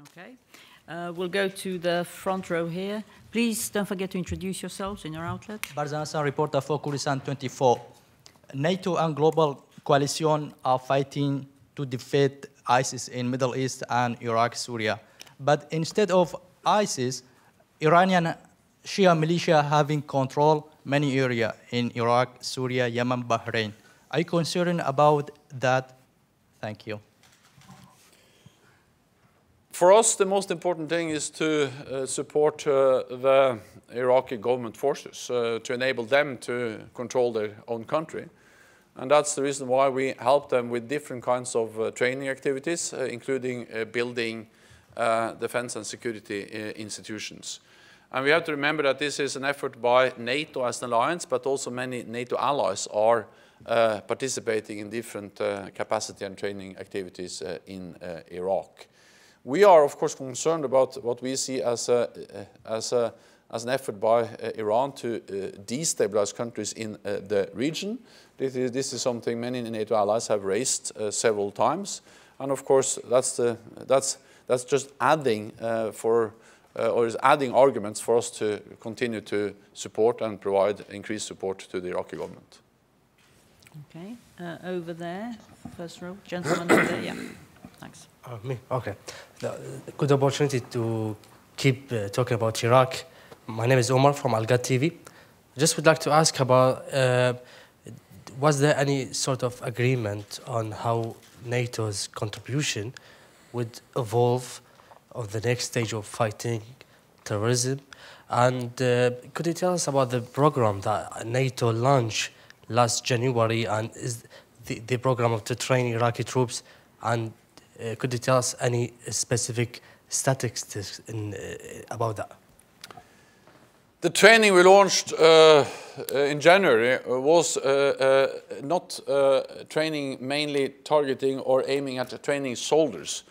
Okay. We'll go to the front row here. Please don't forget to introduce yourselves in your outlet. Barzan Hassan, reporter for Kurdistan 24. NATO and Global Coalition are fighting to defeat ISIS in Middle East and Iraq, Syria. But instead of ISIS, Iranian Shia militia having control many areas in Iraq, Syria, Yemen, Bahrain. Are you concerned about that? Thank you. For us, the most important thing is to support the Iraqi government forces, to enable them to control their own country. And that's the reason why we help them with different kinds of training activities, including building defense and security institutions. And we have to remember that this is an effort by NATO as an alliance, but also many NATO allies are participating in different capacity and training activities in Iraq. We are, of course, concerned about what we see as an effort by Iran to destabilize countries in the region. This is something many NATO allies have raised several times, and of course, that's just adding or is adding arguments for us to continue to support and provide increased support to the Iraqi government. Okay, over there, first row, gentleman over there, yeah. Thanks. Me? Okay. Good opportunity to keep talking about Iraq. My name is Omar from Al Ghad TV. Just would like to ask about, was there any sort of agreement on how NATO's contribution would evolve on the next stage of fighting terrorism? And could you tell us about the program that NATO launched last January, and is the program to train Iraqi troops, and could you tell us any specific statistics about that? The training we launched in January was not training mainly targeting or aiming at training soldiers.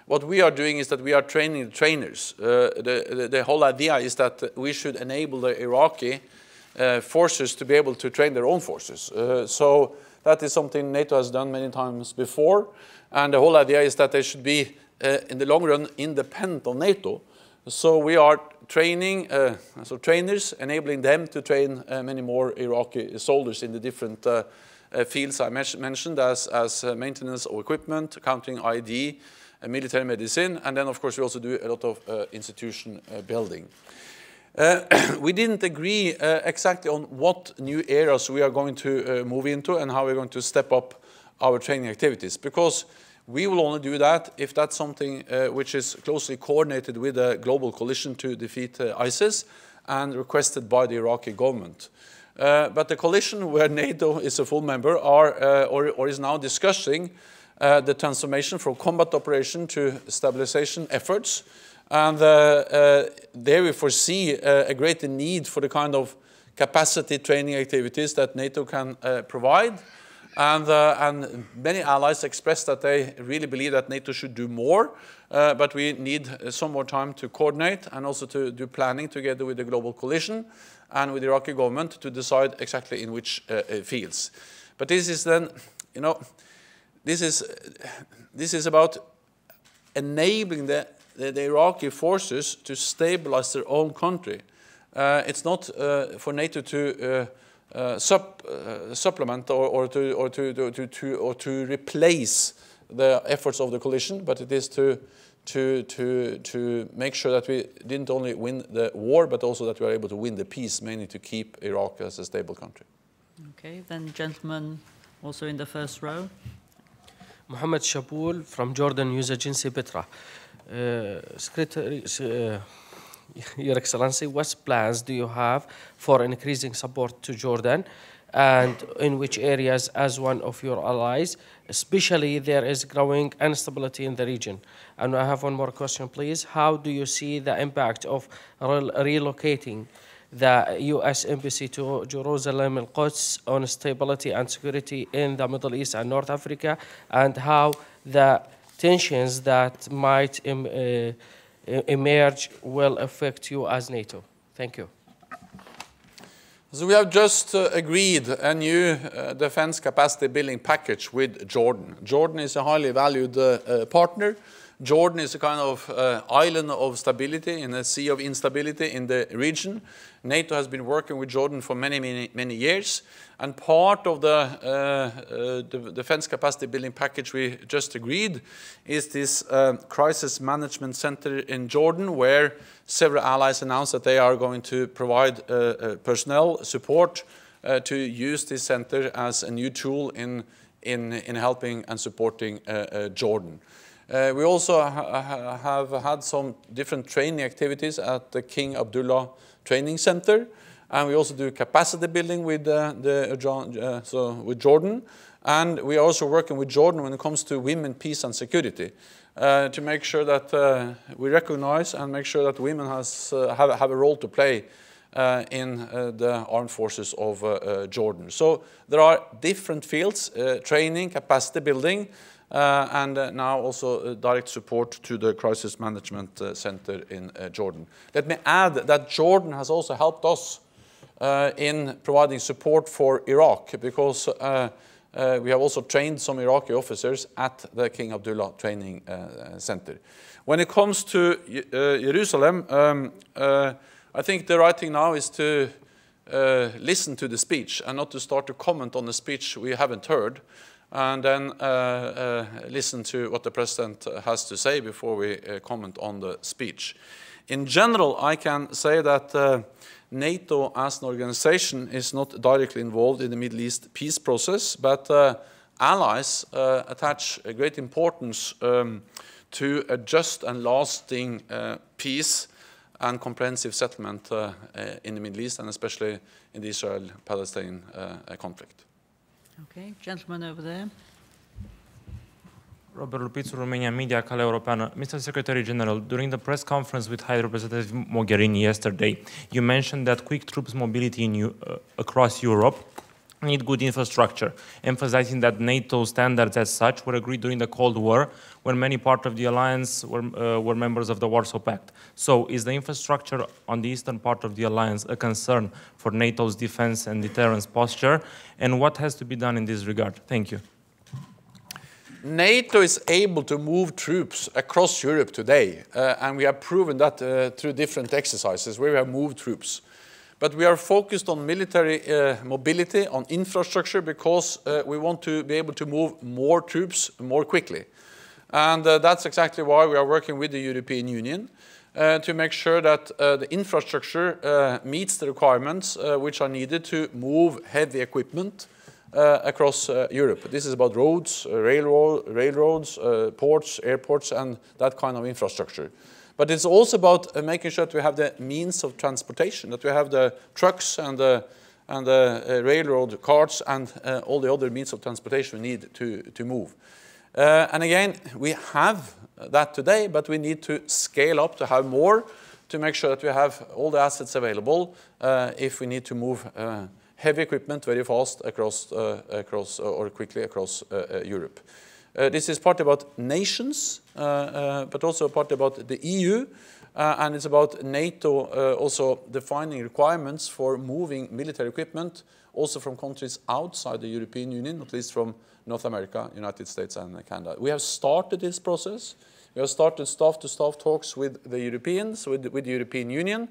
What we are doing is that we are training the trainers. The whole idea is that we should enable the Iraqi forces to be able to train their own forces. So that is something NATO has done many times before. And the whole idea is that they should be, in the long run, independent of NATO. So we are training, trainers, enabling them to train many more Iraqi soldiers in the different fields I mentioned, as maintenance of equipment, countering ID, military medicine, and then, of course, we also do a lot of institution building. We didn't agree exactly on what new areas we are going to move into and how we're going to step up our training activities, because we will only do that if that's something which is closely coordinated with a global coalition to defeat ISIS and requested by the Iraqi government. But the coalition, where NATO is a full member, or is now discussing the transformation from combat operation to stabilization efforts. And there we foresee a greater need for the kind of capacity training activities that NATO can provide. And many allies expressed that they really believe that NATO should do more, but we need some more time to coordinate and also to do planning together with the global coalition and with the Iraqi government to decide exactly in which fields. But this is then, this is about enabling the Iraqi forces to stabilize their own country. It's not for NATO to supplement or to replace the efforts of the coalition, but it is to make sure that we didn't only win the war, but also that we are able to win the peace, mainly to keep Iraq as a stable country. Okay, then gentleman also in the first row. Mohammed Shaboul from Jordan News Agency, Petra. Secretary, Your Excellency, what plans do you have for increasing support to Jordan, and in which areas as one of your allies? Especially there is growing instability in the region. And I have one more question, please. How do you see the impact of relocating the U.S. Embassy to Jerusalem and Quds on stability and security in the Middle East and North Africa, and how the tensions that might emerge will affect you as NATO? Thank you. So we have just agreed a new defense capacity building package with Jordan. Jordan is a highly valued partner. Jordan is a kind of island of stability in a sea of instability in the region. NATO has been working with Jordan for many years, and part of the defense capacity building package we just agreed is this crisis management center in Jordan, where several allies announced that they are going to provide personnel support to use this center as a new tool in helping and supporting Jordan. We also have had some different training activities at the King Abdullah Training Center, and we also do capacity building with with Jordan, and we are also working with Jordan when it comes to women, peace and security, to make sure that we recognize and make sure that women have a role to play in the armed forces of Jordan. So there are different fields, training, capacity building, and now also direct support to the crisis management center in Jordan. Let me add that Jordan has also helped us in providing support for Iraq, because we have also trained some Iraqi officers at the King Abdullah Training Center. When it comes to Jerusalem, I think the right thing now is to listen to the speech and not to start to comment on the speech we haven't heard, and then listen to what the President has to say before we comment on the speech. In general, I can say that NATO as an organization is not directly involved in the Middle East peace process, but allies attach a great importance to a just and lasting peace and comprehensive settlement in the Middle East, and especially in the Israel-Palestine conflict. Okay, gentleman over there. Robert Lupițu, Romania Media, Calea Europeană. Mr. Secretary General, during the press conference with High Representative Mogherini yesterday, you mentioned that quick troops mobility across Europe need good infrastructure, emphasizing that NATO standards as such were agreed during the Cold War, when many parts of the alliance were members of the Warsaw Pact. So is the infrastructure on the eastern part of the alliance a concern for NATO's defense and deterrence posture? And what has to be done in this regard? Thank you. NATO is able to move troops across Europe today, and we have proven that through different exercises where we have moved troops. But we are focused on military mobility, on infrastructure, because we want to be able to move more troops more quickly. And that's exactly why we are working with the European Union to make sure that the infrastructure meets the requirements which are needed to move heavy equipment across Europe. This is about roads, railroads, ports, airports, and that kind of infrastructure. But it's also about making sure that we have the means of transportation, that we have the trucks and the railroad carts and all the other means of transportation we need to move. And again, we have that today, but we need to scale up to have more to make sure that we have all the assets available if we need to move heavy equipment very fast or quickly across Europe. This is partly about nations, but also partly about the EU, and it's about NATO also defining requirements for moving military equipment also from countries outside the European Union, not least from North America, United States and Canada. We have started this process. We have started staff-to-staff talks with the Europeans, with the European Union,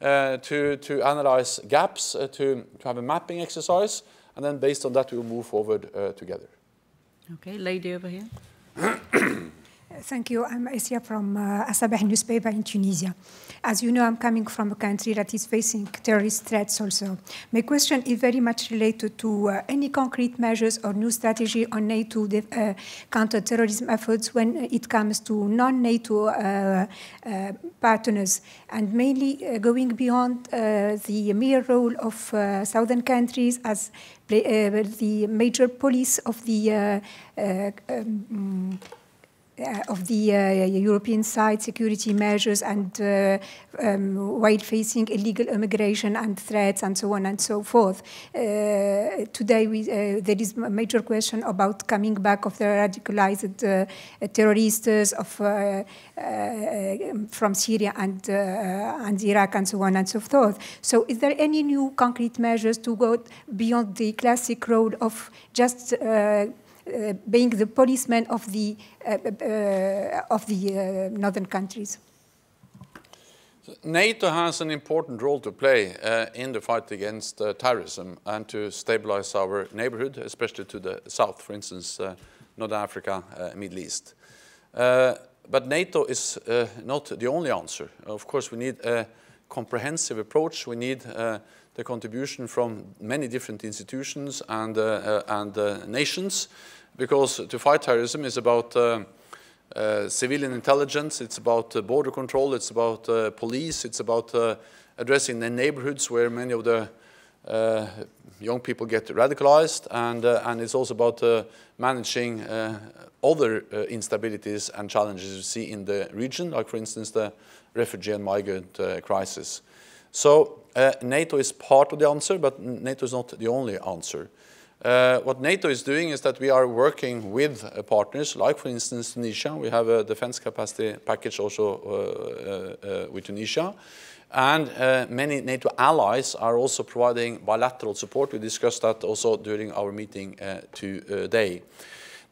to analyze gaps, to have a mapping exercise, and then based on that we will move forward together. Okay, lady over here. Thank you. I'm Asia from Asabah newspaper in Tunisia. As you know, I'm coming from a country that is facing terrorist threats also. My question is very much related to any concrete measures or new strategy on NATO counter-terrorism efforts when it comes to non-NATO partners, and mainly going beyond the mere role of southern countries as the major police of the European side, security measures, and while facing illegal immigration and threats and so on and so forth. Today there is a major question about coming back of the radicalized terrorists from Syria and Iraq and so on and so forth. So is there any new concrete measures to go beyond the classic role of just being the policeman of the northern countries? NATO has an important role to play in the fight against terrorism and to stabilize our neighborhood, especially to the south, for instance, North Africa, Middle East. But NATO is not the only answer. Of course, we need a comprehensive approach. We need the contribution from many different institutions and nations, because to fight terrorism is about civilian intelligence, it's about border control, it's about police, it's about addressing the neighborhoods where many of the young people get radicalized, and it's also about managing other instabilities and challenges we see in the region, like for instance the refugee and migrant crisis. So NATO is part of the answer, but NATO is not the only answer. What NATO is doing is that we are working with partners, like for instance Tunisia. We have a defense capacity package also with Tunisia. And many NATO allies are also providing bilateral support. We discussed that also during our meeting today.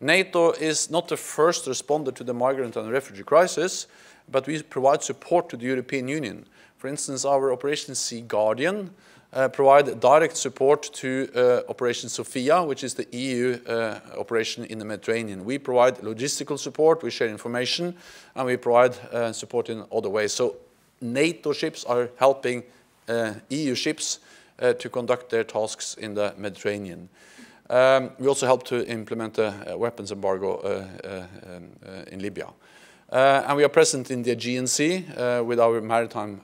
NATO is not the first responder to the migrant and refugee crisis, but we provide support to the European Union. For instance, our Operation Sea Guardian provide direct support to Operation Sophia, which is the EU operation in the Mediterranean. We provide logistical support, we share information, and we provide support in other ways. So NATO ships are helping EU ships to conduct their tasks in the Mediterranean. We also help to implement a weapons embargo in Libya. And we are present in the Aegean Sea with our maritime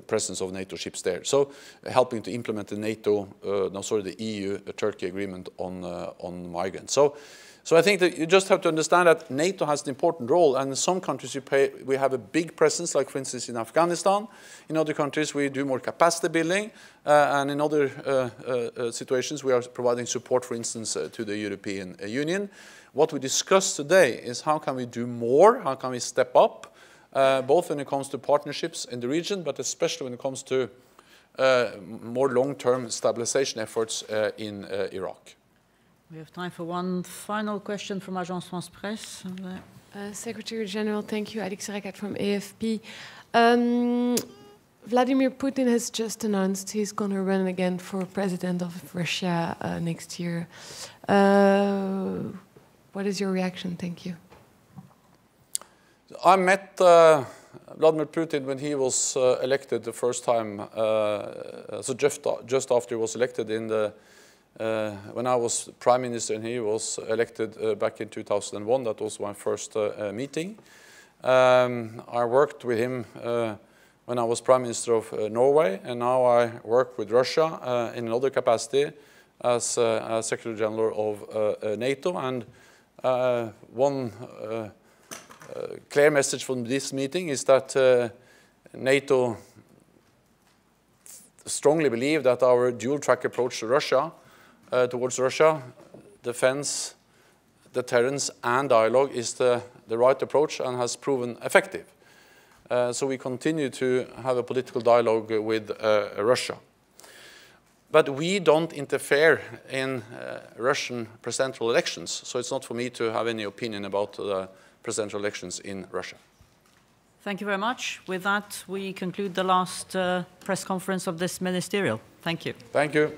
presence of NATO ships there. So helping to implement the the EU-Turkey agreement on migrants. So I think that you just have to understand that NATO has an important role, and in some countries we have a big presence, like for instance in Afghanistan. In other countries we do more capacity building, and in other situations we are providing support, for instance, to the European Union. What we discussed today is how can we do more, how can we step up, both when it comes to partnerships in the region, but especially when it comes to more long-term stabilization efforts in Iraq. We have time for one final question from Agence France Presse. Secretary General, thank you. Adik Sarakat from AFP. Vladimir Putin has just announced he's going to run again for president of Russia next year. What is your reaction? Thank you. I met Vladimir Putin when he was elected the first time, so just after he was elected when I was Prime Minister and he was elected back in 2001. That was my first meeting. I worked with him when I was Prime Minister of Norway, and now I work with Russia in another capacity as Secretary General of NATO. And one clear message from this meeting is that NATO strongly believe that our dual-track approach to Russia, towards Russia, defense, deterrence, and dialogue is the right approach and has proven effective. So we continue to have a political dialogue with Russia. But we don't interfere in Russian presidential elections, so it's not for me to have any opinion about the presidential elections in Russia. Thank you very much. With that, we conclude the last press conference of this ministerial. Thank you. Thank you.